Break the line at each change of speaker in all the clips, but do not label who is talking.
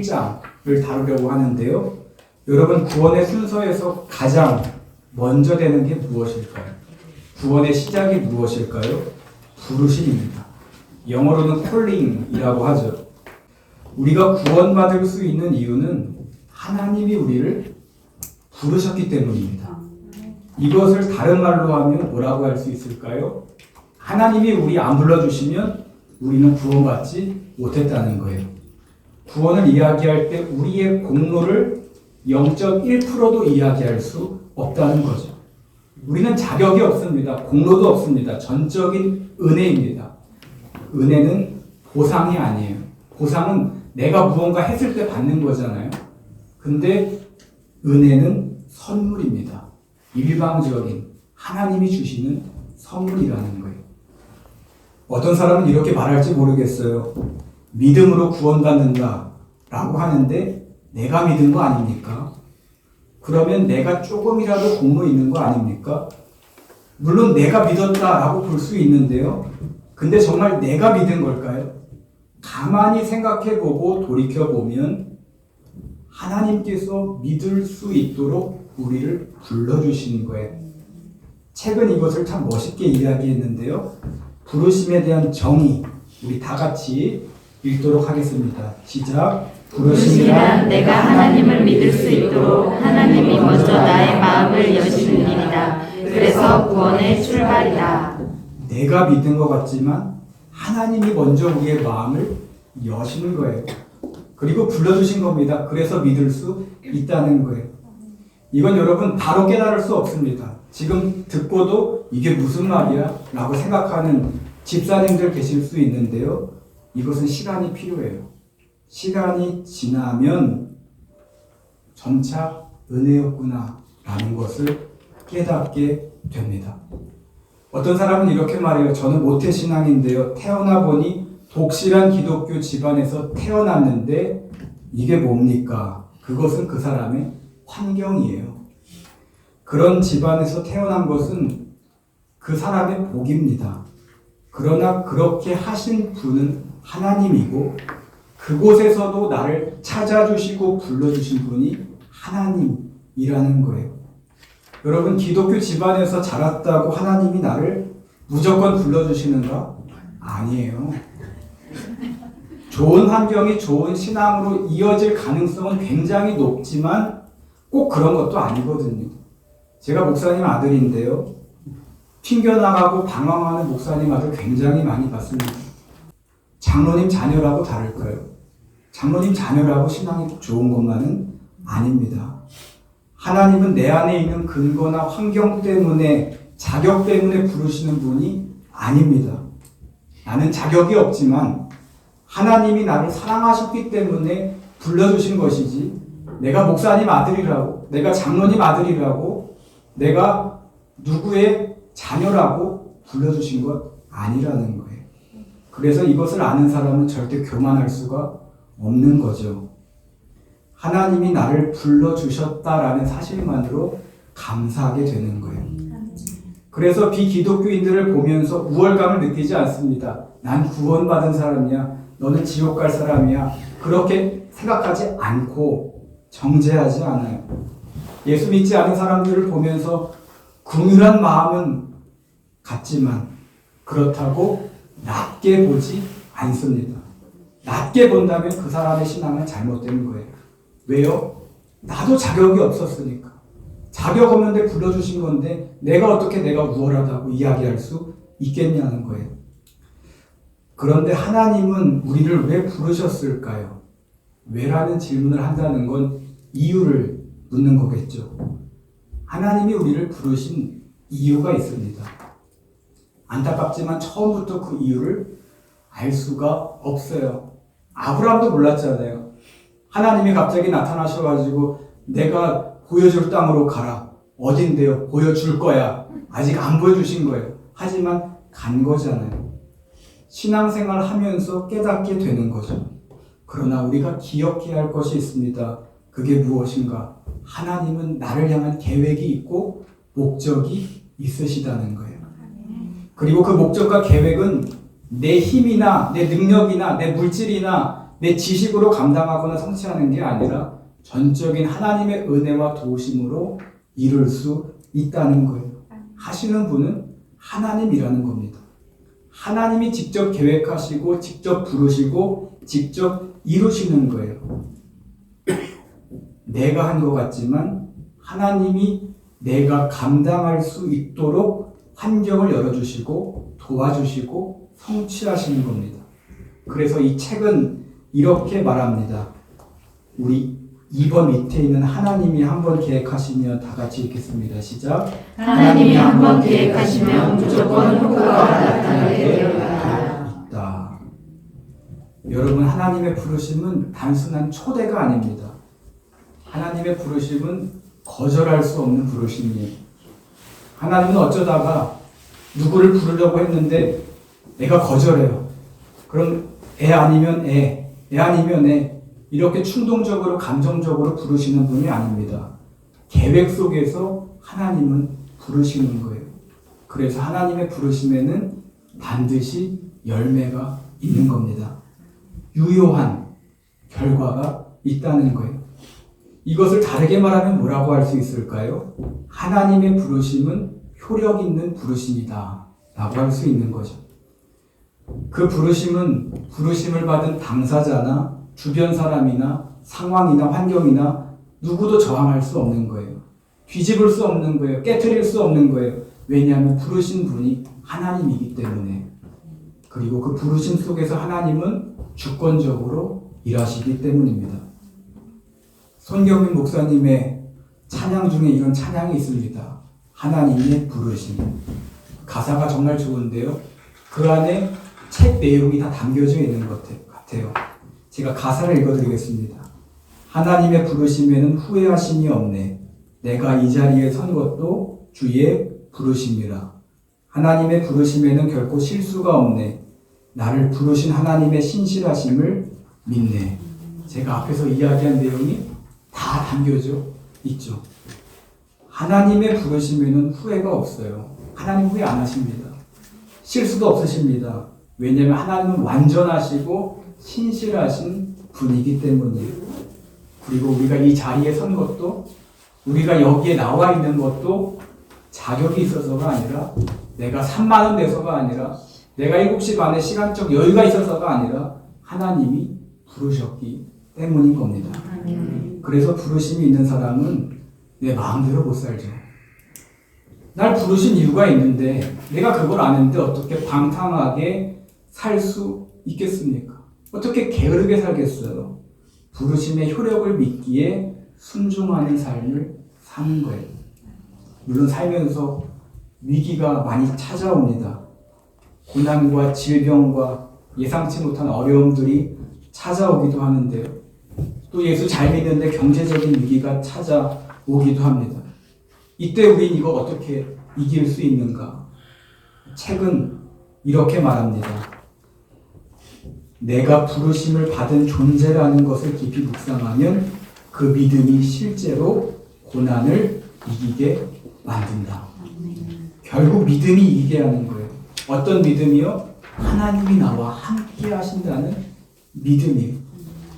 7장을 다루려고 하는데요. 여러분, 구원의 순서에서 가장 먼저 되는 게 무엇일까요? 구원의 시작이 무엇일까요? 부르심입니다. 영어로는 calling이라고 하죠. 우리가 구원받을 수 있는 이유는 하나님이 우리를 부르셨기 때문입니다. 이것을 다른 말로 하면 뭐라고 할 수 있을까요? 하나님이 우리 안 불러주시면 우리는 구원받지 못했다는 거예요. 구원을 이야기할 때 우리의 공로를 0.1%도 이야기할 수 없다는 거죠. 우리는 자격이 없습니다. 공로도 없습니다. 전적인 은혜입니다. 은혜는 보상이 아니에요. 보상은 내가 무언가 했을 때 받는 거잖아요. 근데 은혜는 선물입니다. 일방적인 하나님이 주시는 선물이라는 거예요. 어떤 사람은 이렇게 말할지 모르겠어요. 믿음으로 구원받는다 라고 하는데 내가 믿은 거 아닙니까? 그러면 내가 조금이라도 공로 있는 거 아닙니까? 물론 내가 믿었다라고 볼 수 있는데요. 근데 정말 내가 믿은 걸까요? 가만히 생각해보고 돌이켜보면 하나님께서 믿을 수 있도록 우리를 불러주시는 거예요. 책은 이것을 참 멋있게 이야기했는데요. 부르심에 대한 정의, 우리 다 같이 읽도록 하겠습니다. 시작.
부르심이란 내가 하나님을 믿을 수 있도록 하나님이 먼저 나의 마음을 여시는 일이다. 그래서 구원의 출발이다.
내가 믿은 것 같지만 하나님이 먼저 우리의 마음을 여시는 거예요. 그리고 불러주신 겁니다. 그래서 믿을 수 있다는 거예요. 이건 여러분 바로 깨달을 수 없습니다. 지금 듣고도 이게 무슨 말이야? 라고 생각하는 집사님들 계실 수 있는데요. 이것은 시간이 필요해요. 시간이 지나면 점차 은혜였구나 라는 것을 깨닫게 됩니다. 어떤 사람은 이렇게 말해요. 저는 모태신앙인데요. 태어나 보니 독실한 기독교 집안에서 태어났는데 이게 뭡니까? 그것은 그 사람의 환경이에요. 그런 집안에서 태어난 것은 그 사람의 복입니다. 그러나 그렇게 하신 분은 하나님이고 그곳에서도 나를 찾아주시고 불러주신 분이 하나님이라는 거예요. 여러분, 기독교 집안에서 자랐다고 하나님이 나를 무조건 불러주시는가? 아니에요. 좋은 환경이 좋은 신앙으로 이어질 가능성은 굉장히 높지만 꼭 그런 것도 아니거든요. 제가 목사님 아들인데요. 튕겨나가고 방황하는 목사님 아들 굉장히 많이 봤습니다. 장로님 자녀라고 다를까요? 장로님 자녀라고 신앙이 좋은 것만은 아닙니다. 하나님은 내 안에 있는 근거나 환경 때문에, 자격 때문에 부르시는 분이 아닙니다. 나는 자격이 없지만 하나님이 나를 사랑하셨기 때문에 불러주신 것이지, 내가 목사님 아들이라고, 내가 장로님 아들이라고, 내가 누구의 자녀라고 불러주신 것 아니라는 거예요. 그래서 이것을 아는 사람은 절대 교만할 수가 없는 거죠. 하나님이 나를 불러주셨다라는 사실만으로 감사하게 되는 거예요. 그래서 비기독교인들을 보면서 우월감을 느끼지 않습니다. 난 구원받은 사람이야. 너는 지옥 갈 사람이야. 그렇게 생각하지 않고 정죄하지 않아요. 예수 믿지 않은 사람들을 보면서 긍휼한 마음은 같지만 그렇다고 낮게 보지 않습니다. 낮게 본다면 그 사람의 신앙은 잘못된 거예요. 왜요? 나도 자격이 없었으니까. 자격 없는데 불러주신 건데 내가 어떻게 내가 우월하다고 이야기할 수 있겠냐는 거예요. 그런데 하나님은 우리를 왜 부르셨을까요? 왜라는 질문을 한다는 건 이유를 묻는 거겠죠. 하나님이 우리를 부르신 이유가 있습니다. 안타깝지만 처음부터 그 이유를 알 수가 없어요. 아브라함도 몰랐잖아요. 하나님이 갑자기 나타나셔가지고 내가 보여줄 땅으로 가라. 어딘데요? 보여줄 거야. 아직 안 보여주신 거예요. 하지만 간 거잖아요. 신앙생활 하면서 깨닫게 되는 거죠. 그러나 우리가 기억해야 할 것이 있습니다. 그게 무엇인가? 하나님은 나를 향한 계획이 있고 목적이 있으시다는 거예요. 그리고 그 목적과 계획은 내 힘이나 내 능력이나 내 물질이나 내 지식으로 감당하거나 성취하는 게 아니라 전적인 하나님의 은혜와 도우심으로 이룰 수 있다는 거예요. 하시는 분은 하나님이라는 겁니다. 하나님이 직접 계획하시고 직접 부르시고 직접 이루시는 거예요. 내가 한 것 같지만 하나님이 내가 감당할 수 있도록 환경을 열어주시고 도와주시고 성취하시는 겁니다. 그래서 이 책은 이렇게 말합니다. 우리 2번 밑에 있는 하나님이 한번 계획하시면 다 같이 읽겠습니다. 시작.
하나님이 한번 계획하시면 무조건 효과가 나타나게 되어야
있다. 여러분, 하나님의 부르심은 단순한 초대가 아닙니다. 하나님의 부르심은 거절할 수 없는 부르심이에요. 하나님은 어쩌다가 누구를 부르려고 했는데 내가 거절해요. 그럼 애 아니면 애 아니면 애, 이렇게 충동적으로 감정적으로 부르시는 분이 아닙니다. 계획 속에서 하나님은 부르시는 거예요. 그래서 하나님의 부르심에는 반드시 열매가 있는 겁니다. 유효한 결과가 있다는 거예요. 이것을 다르게 말하면 뭐라고 할 수 있을까요? 하나님의 부르심은 효력 있는 부르심이다 라고 할 수 있는 거죠. 그 부르심은 부르심을 받은 당사자나 주변 사람이나 상황이나 환경이나 누구도 저항할 수 없는 거예요. 뒤집을 수 없는 거예요. 깨트릴 수 없는 거예요. 왜냐하면 부르신 분이 하나님이기 때문에. 그리고 그 부르심 속에서 하나님은 주권적으로 일하시기 때문입니다. 손경민 목사님의 찬양 중에 이런 찬양이 있습니다. 하나님의 부르심. 가사가 정말 좋은데요. 그 안에 책 내용이 다 담겨져 있는 것 같아요. 제가 가사를 읽어드리겠습니다. 하나님의 부르심에는 후회하심이 없네. 내가 이 자리에 선 것도 주의 부르심이라. 하나님의 부르심에는 결코 실수가 없네. 나를 부르신 하나님의 신실하심을 믿네. 제가 앞에서 이야기한 내용이 다 담겨져 있죠. 하나님의 부르심에는 후회가 없어요. 하나님 후회 안 하십니다. 실수도 없으십니다. 왜냐하면 하나님은 완전하시고 신실하신 분이기 때문이에요. 그리고 우리가 이 자리에 선 것도, 우리가 여기에 나와 있는 것도 자격이 있어서가 아니라, 내가 3만 원 내서가 아니라, 내가 7시 반에 시간적 여유가 있어서가 아니라 하나님이 부르셨기 때문인 겁니다. 그래서 부르심이 있는 사람은 내 마음대로 못 살죠. 날 부르신 이유가 있는데 내가 그걸 아는데 어떻게 방탕하게 살 수 있겠습니까? 어떻게 게으르게 살겠어요? 부르심의 효력을 믿기에 순종하는 삶을 사는 거예요. 물론 살면서 위기가 많이 찾아옵니다. 고난과 질병과 예상치 못한 어려움들이 찾아오기도 하는데요. 또 예수 잘 믿는데 경제적인 위기가 찾아오기도 합니다. 이때 우린 이거 어떻게 이길 수 있는가? 책은 이렇게 말합니다. 내가 부르심을 받은 존재라는 것을 깊이 묵상하면 그 믿음이 실제로 고난을 이기게 만든다. 결국 믿음이 이기게 하는 거예요. 어떤 믿음이요? 하나님이 나와 함께 하신다는 믿음이에요.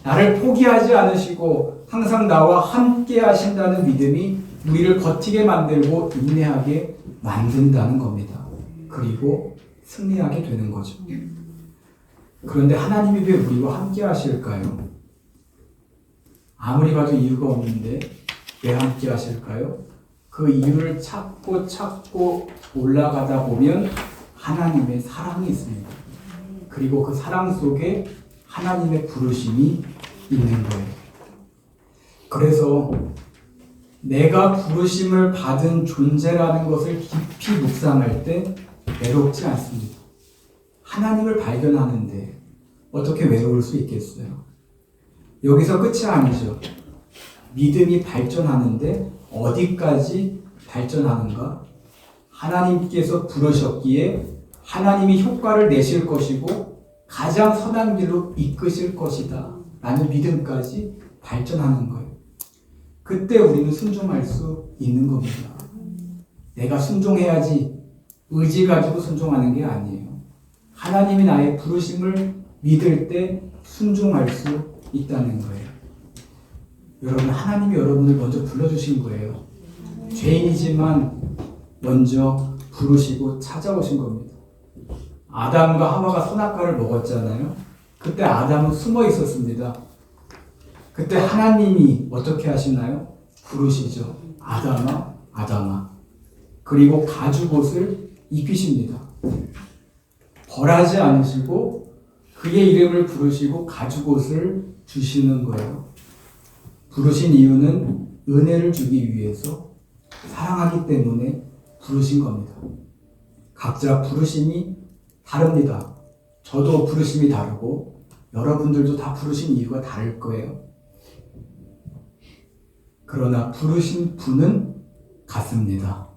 나를 포기하지 않으시고 항상 나와 함께 하신다는 믿음이 우리를 버티게 만들고 인내하게 만든다는 겁니다. 그리고 승리하게 되는 거죠. 그런데 하나님이 왜 우리와 함께 하실까요? 아무리 봐도 이유가 없는데 왜 함께 하실까요? 그 이유를 찾고 올라가다 보면 하나님의 사랑이 있습니다. 그리고 그 사랑 속에 하나님의 부르심이 있는 거예요. 그래서 내가 부르심을 받은 존재라는 것을 깊이 묵상할 때 외롭지 않습니다. 하나님을 발견하는데 어떻게 외로울 수 있겠어요? 여기서 끝이 아니죠. 믿음이 발전하는데 어디까지 발전하는가? 하나님께서 부르셨기에 하나님이 효과를 내실 것이고 가장 선한 길로 이끄실 것이다 라는 믿음까지 발전하는 거예요. 그때 우리는 순종할 수 있는 겁니다. 내가 순종해야지 의지 가지고 순종하는 게 아니에요. 하나님이 나의 부르심을 믿을 때 순종할 수 있다는 거예요. 여러분, 하나님이 여러분을 먼저 불러주신 거예요. 죄인이지만 먼저 부르시고 찾아오신 겁니다. 아담과 하와가 선악과를 먹었잖아요. 그때 아담은 숨어 있었습니다. 그때 하나님이 어떻게 하시나요? 부르시죠. 아담아, 아담아. 그리고 가죽옷을 입히십니다. 벌하지 않으시고 그의 이름을 부르시고 가죽옷을 주시는 거예요. 부르신 이유는 은혜를 주기 위해서, 사랑하기 때문에 부르신 겁니다. 각자 부르심이 다릅니다. 저도 부르심이 다르고 여러분들도 다 부르신 이유가 다를 거예요. 그러나 부르신 분은 같습니다.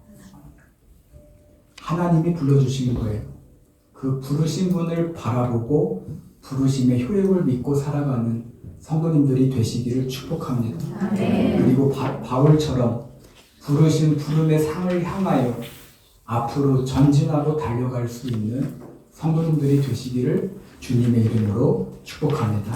하나님이 불러주신 거예요. 그 부르신 분을 바라보고 부르심의 효력을 믿고 살아가는 성도님들이 되시기를 축복합니다. 그리고 바울처럼 부르신 부름의 상을 향하여 앞으로 전진하고 달려갈 수 있는 성도님들이 되시기를 주님의 이름으로 축복합니다.